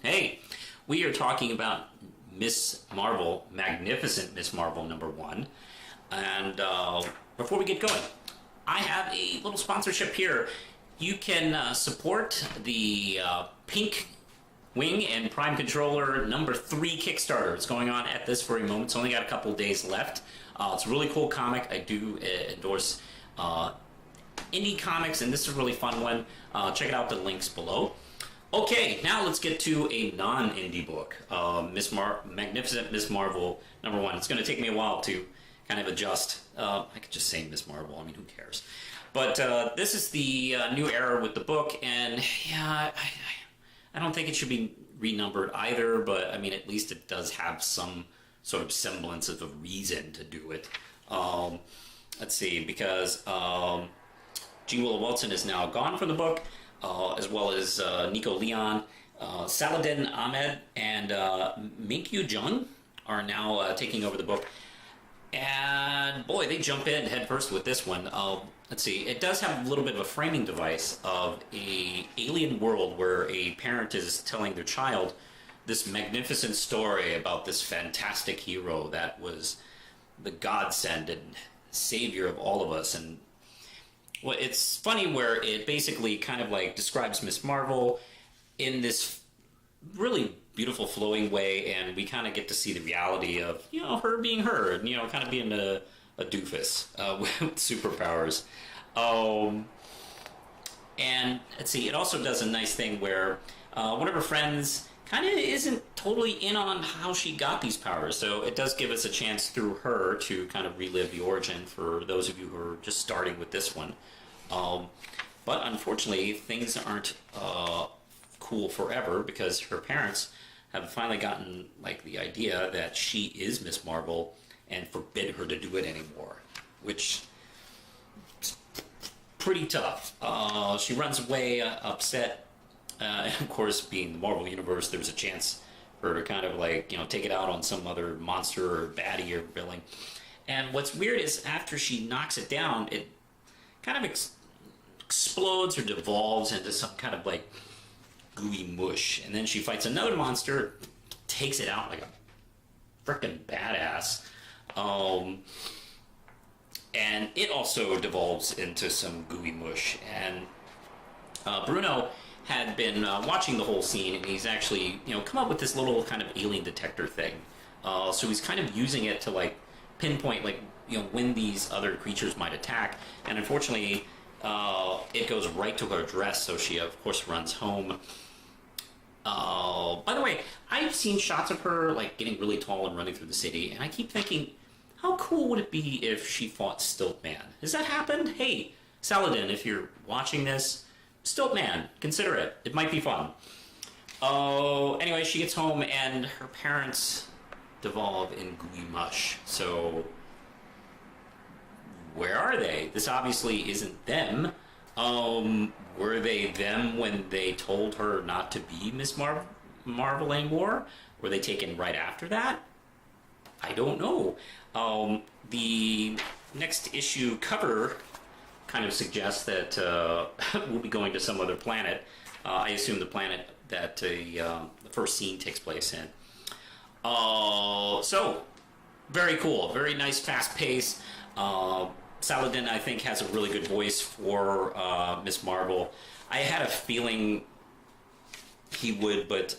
Hey, we are talking about Miss Marvel, Magnificent Miss Marvel #1. And before we get going, I have a little sponsorship here. You can support the Pink Wing and Prime Controller #3 Kickstarter. It's going on at this very moment. It's only got a couple days left. It's a really cool comic. I do endorse indie comics, and this is a really fun one. Check it out, the links below. Okay, now let's get to a non-indie book, Magnificent Miss Marvel #1. It's going to take me a while to kind of adjust. I could just say Miss Marvel. I mean, who cares? But this is the new era with the book, and yeah, I don't think it should be renumbered either, but I mean, at least it does have some sort of semblance of a reason to do it. Let's see, because G. Willow Wilson is now gone from the book, as well as Nico Leon, Saladin Ahmed, and Minkyu Jung are now taking over the book. And boy, they jump in head first with this one. Let's see, it does have a little bit of a framing device of a alien world where a parent is telling their child this magnificent story about this fantastic hero that was the godsend and savior of all of us. And well, it's funny where it basically kind of like describes Miss Marvel in this really beautiful flowing way, and we kind of get to see the reality of, you know, her being her, and, you know, kind of being a doofus with superpowers. And let's see, it also does a nice thing where one of her friends kind of isn't totally in on how she got these powers, so it does give us a chance through her to kind of relive the origin for those of you who are just starting with this one. But unfortunately, things aren't cool forever, because her parents have finally gotten like the idea that she is Miss Marvel and forbid her to do it anymore, which is pretty tough. She runs away upset. And of course, being the Marvel Universe, there's a chance for her to kind of like, you know, take it out on some other monster or baddie or villain. And what's weird is after she knocks it down, it kind of explodes or devolves into some kind of like gooey mush. And then she fights another monster, takes it out like a frickin' badass. And it also devolves into some gooey mush. And Bruno had been watching the whole scene, and he's actually, you know, come up with this little kind of alien detector thing. So he's kind of using it to like pinpoint, like, you know, when these other creatures might attack. And unfortunately, it goes right to her dress, so she of course runs home. By the way, I've seen shots of her like getting really tall and running through the city, and I keep thinking, how cool would it be if she fought Stilt Man? Has that happened? Hey, Saladin, if you're watching this, Stilt Man, consider it. It might be fun. Anyway, she gets home and her parents devolve in gooey mush. So, where are they? This obviously isn't them. Were they them when they told her not to be Miss Marvel anymore? Were they taken right after that? I don't know. The next issue cover kind of suggests that we'll be going to some other planet. I assume the planet that the first scene takes place in. So, very cool. Very nice, fast pace. Saladin, I think, has a really good voice for Miss Marvel. I had a feeling he would, but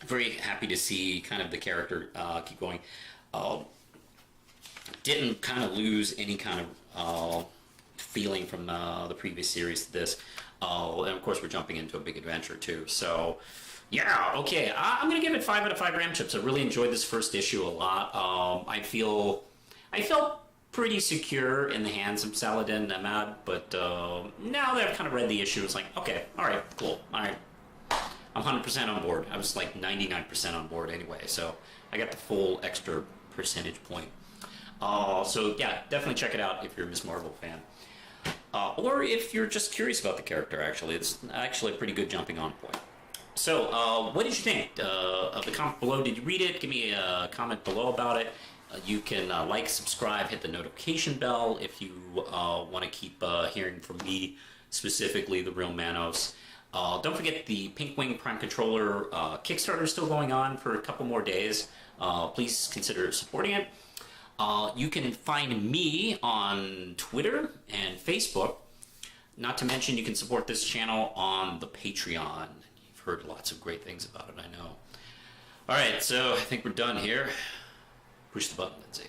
very happy to see kind of the character keep going. Didn't kind of lose any kind of feeling from the previous series to this. And of course, we're jumping into a big adventure too. So, yeah, okay. I'm going to give it 5 out of 5 ram chips. I really enjoyed this first issue a lot. I felt pretty secure in the hands of Saladin Ahmed, but now that I've kind of read the issue, it's like, okay, all right, cool, all right. I'm 100% on board. I was like 99% on board anyway, so I got the full extra percentage point. So yeah, definitely check it out if you're a Miss Marvel fan. Or if you're just curious about the character, actually. It's actually a pretty good jumping on point. So, what did you think of the comment below? Did you read it? Give me a comment below about it. You can like, subscribe, hit the notification bell if you want to keep hearing from me specifically the real Manos. Don't forget the Pink Wing Prime Controller Kickstarter is still going on for a couple more days. Please consider supporting it. You can find me on Twitter and Facebook. Not to mention, you can support this channel on the Patreon. You've heard lots of great things about it, I know. All right, so I think we're done here. Push the button, Lindsay.